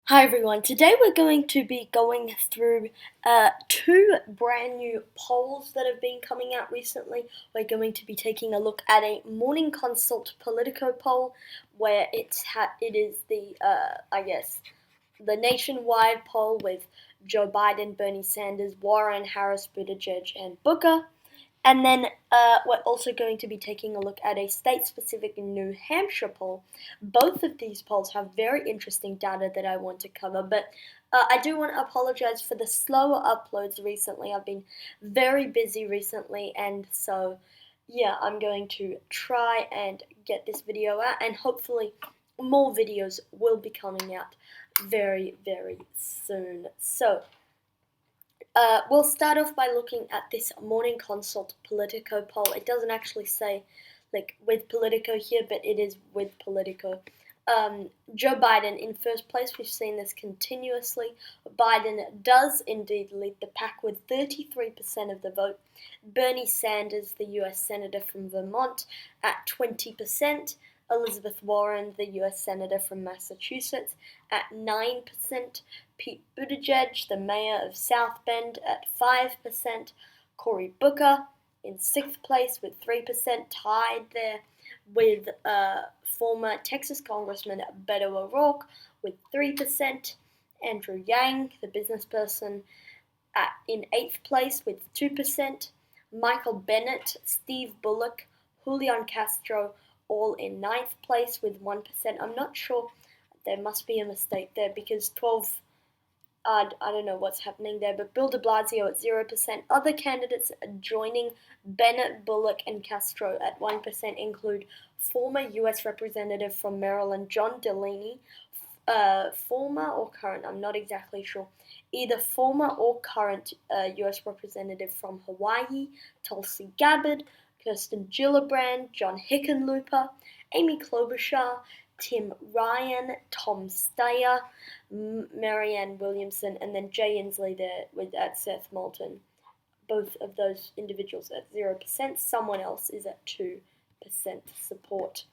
Hi everyone, today we're going to be going through two brand new polls that have been coming out recently. We're going to be taking a look at a Morning Consult Politico poll where it is the, the nationwide poll with Joe Biden, Bernie Sanders, Warren, Harris, Buttigieg, and Booker. And then we're also going to be taking a look at a state-specific New Hampshire poll. Both of these polls have very interesting data that I want to cover, but I do want to apologize for the slower uploads recently. I've been very busy recently, and so yeah, I'm going to try and get this video out, and hopefully more videos will be coming out very, very soon. So we'll start off by looking at this Morning Consult Politico poll. It doesn't actually say like with Politico here, but it is with Politico. Joe Biden in first place. We've seen this continuously. Biden does indeed lead the pack with 33% of the vote. Bernie Sanders, the US Senator from Vermont, at 20%. Elizabeth Warren, the US Senator from Massachusetts, at 9%. Pete Buttigieg, the mayor of South Bend, at 5%. Cory Booker in sixth place with 3%, tied there with former Texas Congressman Beto O'Rourke with 3%. Andrew Yang, the business person, in eighth place with 2%. Michael Bennet, Steve Bullock, Julian Castro, all in ninth place with 1%. I'm not sure, there must be a mistake there because 12, I don't know what's happening there, but Bill de Blasio at 0%. Other candidates joining Bennett, Bullock, and Castro at 1% include former U.S. Representative from Maryland, John Delaney, former or current, I'm not exactly sure, either former or current U.S. Representative from Hawaii, Tulsi Gabbard, Kirsten Gillibrand, John Hickenlooper, Amy Klobuchar, Tim Ryan, Tom Steyer, Marianne Williamson, and then Jay Inslee there at Seth Moulton. Both of those individuals at 0%. Someone else is at 2% support.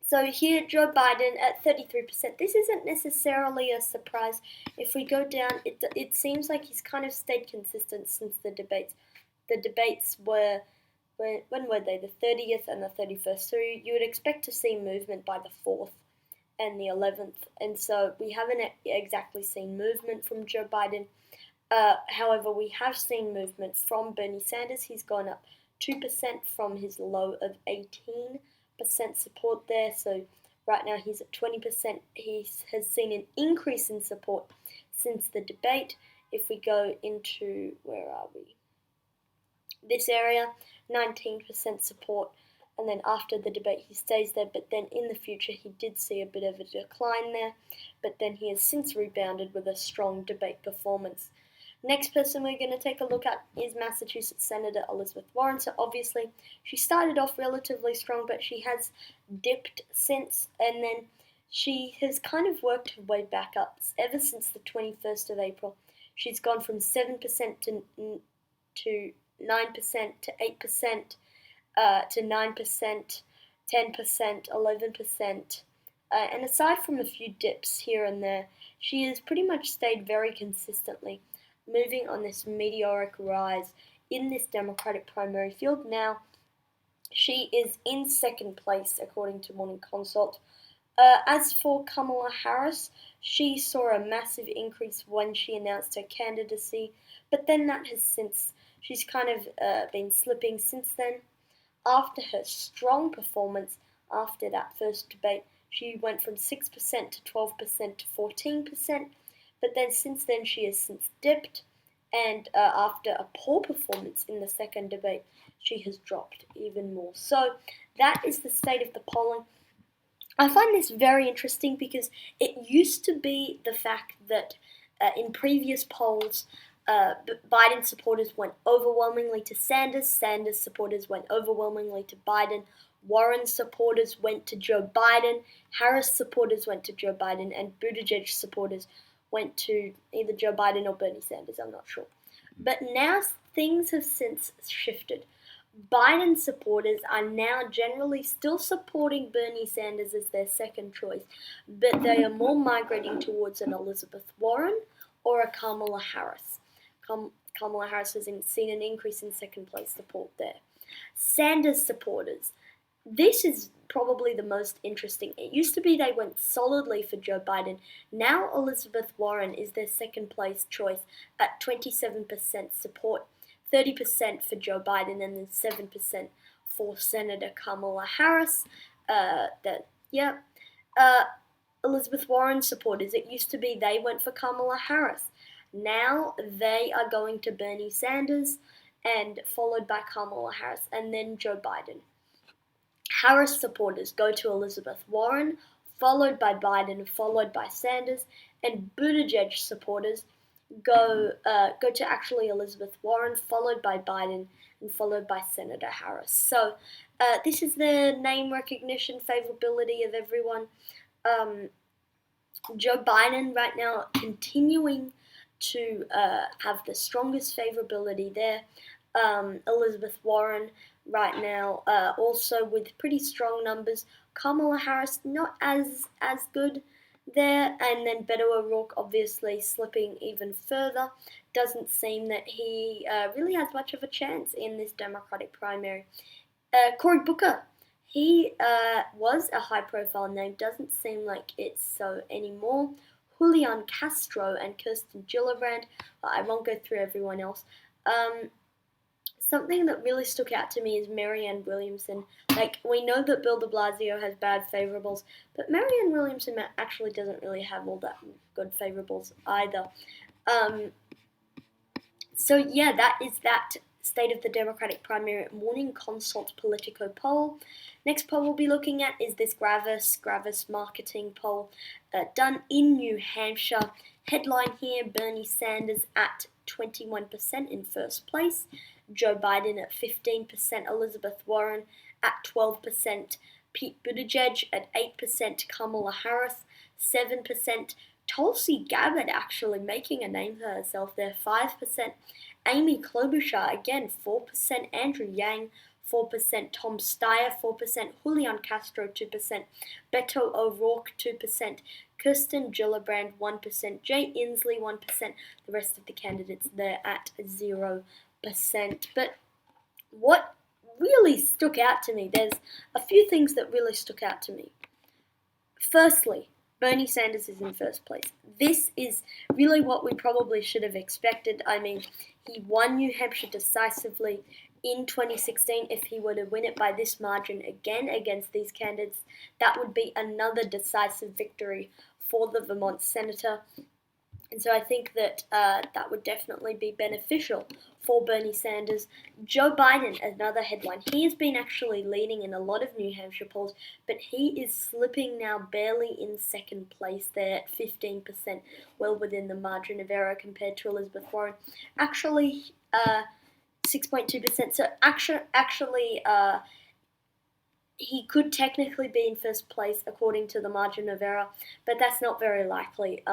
So here, Joe Biden at 33%. This isn't necessarily a surprise. If we go down, it seems like he's kind of stayed consistent since the debates. The debates were, when were they? The 30th and the 31st. So you would expect to see movement by the 4th and the 11th. And so we haven't exactly seen movement from Joe Biden. However, we have seen movement from Bernie Sanders. He's gone up 2% from his low of 18% support there. So right now he's at 20%. He has seen an increase in support since the debate. If we go into, where are we? This area, 19% support, and then after the debate he stays there, but then in the future he did see a bit of a decline there, but then he has since rebounded with a strong debate performance. Next person we're going to take a look at is Massachusetts Senator Elizabeth Warren. So obviously she started off relatively strong, but she has dipped since, and then she has kind of worked her way back up ever since the 21st of April. She's gone from 7% to 9% to 8% to 9%, 10%, 11%. And aside from a few dips here and there, she has pretty much stayed very consistently, moving on this meteoric rise in this Democratic primary field. Now, she is in second place, according to Morning Consult. As for Kamala Harris, she saw a massive increase when she announced her candidacy, but then that has since, she's kind of been slipping since then. After her strong performance after that first debate, she went from 6% to 12% to 14%, but then since then she has since dipped, and after a poor performance in the second debate, she has dropped even more. So that is the state of the polling. I find this very interesting because it used to be the fact that in previous polls, Biden supporters went overwhelmingly to Sanders, Sanders supporters went overwhelmingly to Biden, Warren supporters went to Joe Biden, Harris supporters went to Joe Biden, and Buttigieg supporters went to either Joe Biden or Bernie Sanders, I'm not sure. But now things have since shifted. Biden supporters are now generally still supporting Bernie Sanders as their second choice, but they are more migrating towards an Elizabeth Warren or a Kamala Harris. Kamala Harris has seen an increase in second place support there. Sanders supporters. This is probably the most interesting. It used to be they went solidly for Joe Biden. Now Elizabeth Warren is their second place choice at 27% support, 30% for Joe Biden, and then 7% for Senator Kamala Harris. Elizabeth Warren supporters. It used to be they went for Kamala Harris. Now they are going to Bernie Sanders, and followed by Kamala Harris, and then Joe Biden. Harris supporters go to Elizabeth Warren, followed by Biden, followed by Sanders, and Buttigieg supporters go to actually Elizabeth Warren, followed by Biden, and followed by Senator Harris. So this is the name recognition favorability of everyone. Joe Biden right now continuing to have the strongest favorability there. Elizabeth Warren right now also with pretty strong numbers. Kamala Harris not as good there, and then Beto O'Rourke obviously slipping even further. Doesn't seem that he really has much of a chance in this Democratic primary. Cory Booker, he was a high-profile name. Doesn't seem like it's so anymore. Julian Castro and Kirsten Gillibrand. I won't go through everyone else. Something that really stuck out to me is Marianne Williamson. Like, we know that Bill de Blasio has bad favorables, but Marianne Williamson actually doesn't really have all that good favorables either. So yeah, that is that state of the Democratic primary morning consult Politico poll. Next poll we'll be looking at is this Gravis marketing poll done in New Hampshire. Headline here, Bernie Sanders at 21% in first place, Joe Biden at 15%, Elizabeth Warren at 12%, Pete Buttigieg at 8%, Kamala Harris 7%, Tulsi Gabbard actually making a name for herself there, 5%, Amy Klobuchar again 4%, Andrew Yang 4%, Tom Steyer 4%, Julian Castro 2%, Beto O'Rourke 2%, Kirsten Gillibrand 1%, Jay Inslee 1%, the rest of the candidates there at 0%. But what really stuck out to me, there's a few things that really stuck out to me. Firstly, Bernie Sanders is in first place. This is really what we probably should have expected. I mean, he won New Hampshire decisively in 2016. If he were to win it by this margin again against these candidates, that would be another decisive victory for the Vermont senator. And so I think that that would definitely be beneficial for Bernie Sanders. Joe Biden, another headline. He has been actually leading in a lot of New Hampshire polls, but he is slipping now barely in second place there at 15%, well within the margin of error compared to Elizabeth Warren. Actually, 6.2%. So actually, he could technically be in first place according to the margin of error, but that's not very likely.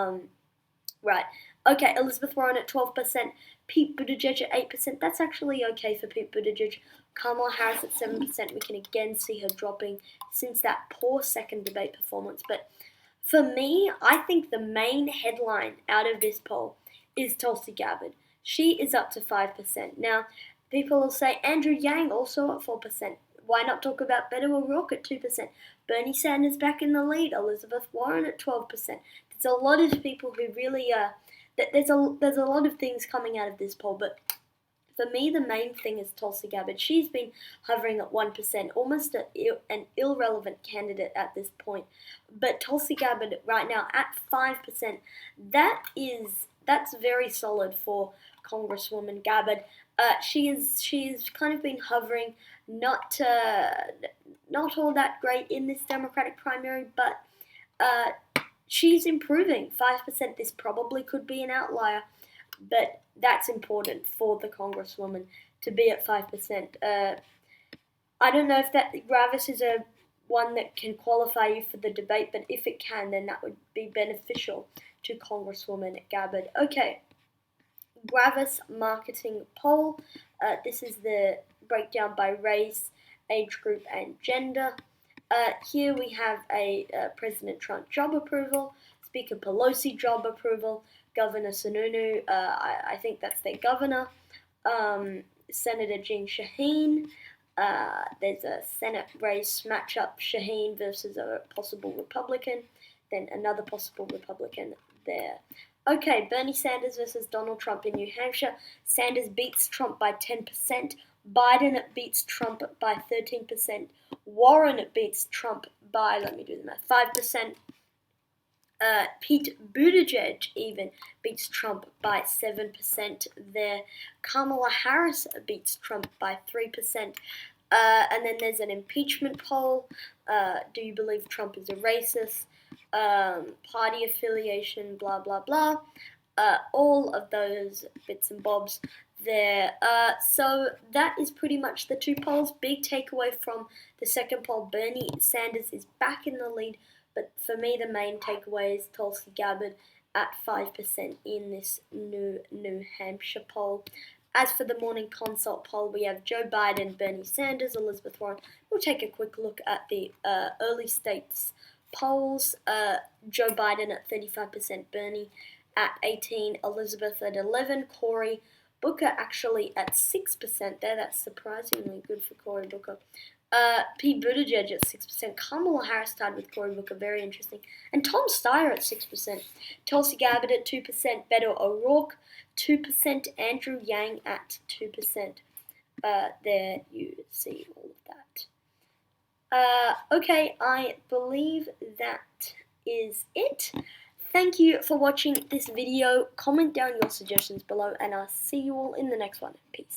Right. Okay, Elizabeth Warren at 12%, Pete Buttigieg at 8%. That's actually okay for Pete Buttigieg. Kamala Harris at 7%. We can again see her dropping since that poor second debate performance. But for me, I think the main headline out of this poll is Tulsi Gabbard. She is up to 5%. Now, people will say Andrew Yang also at 4%. Why not talk about Beto O'Rourke at 2%? Bernie Sanders back in the lead. Elizabeth Warren at 12%. There's a lot of people who really there's a lot of things coming out of this poll, but for me the main thing is Tulsi Gabbard. She's been hovering at 1%, almost an irrelevant candidate at this point. But Tulsi Gabbard right now at 5%, that's very solid for Congresswoman Gabbard. She's kind of been hovering, not all that great in this Democratic primary, but she's improving. 5%, this probably could be an outlier, but that's important for the Congresswoman to be at 5%. I don't know if that Gravis is a one that can qualify you for the debate, but if it can, then that would be beneficial to Congresswoman Gabbard. Okay, Gravis marketing poll. This is the breakdown by race, age group, and gender. Here we have President Trump job approval, Speaker Pelosi job approval, Governor Sununu, I think that's their governor, Senator Jeanne Shaheen. There's a Senate race matchup, Shaheen versus a possible Republican, then another possible Republican there. Okay, Bernie Sanders versus Donald Trump in New Hampshire. Sanders beats Trump by 10%. Biden beats Trump by 13%. Warren beats Trump by, let me do the math, 5%. Pete Buttigieg even beats Trump by 7% there. Kamala Harris beats Trump by 3%. And then there's an impeachment poll. Do you believe Trump is a racist? Party affiliation, blah, blah, blah. All of those bits and bobs there. So that is pretty much the two polls. Big takeaway from the second poll, Bernie Sanders is back in the lead, but for me the main takeaway is Tulsi Gabbard at 5% in this New Hampshire poll. As for the morning consult poll, we have Joe Biden, Bernie Sanders, Elizabeth Warren. We'll take a quick look at the early states polls. Joe Biden at 35%, Bernie at 18%, Elizabeth at 11%, Cory Booker actually at 6% there. That's surprisingly good for Cory Booker. Pete Buttigieg at 6%, Kamala Harris tied with Cory Booker, very interesting, and Tom Steyer at 6%, Tulsi Gabbard at 2%, Beto O'Rourke 2%, Andrew Yang at 2%. There you see all of that. Okay, I believe that is it. Thank you for watching this video. Comment down your suggestions below, and I'll see you all in the next one. Peace.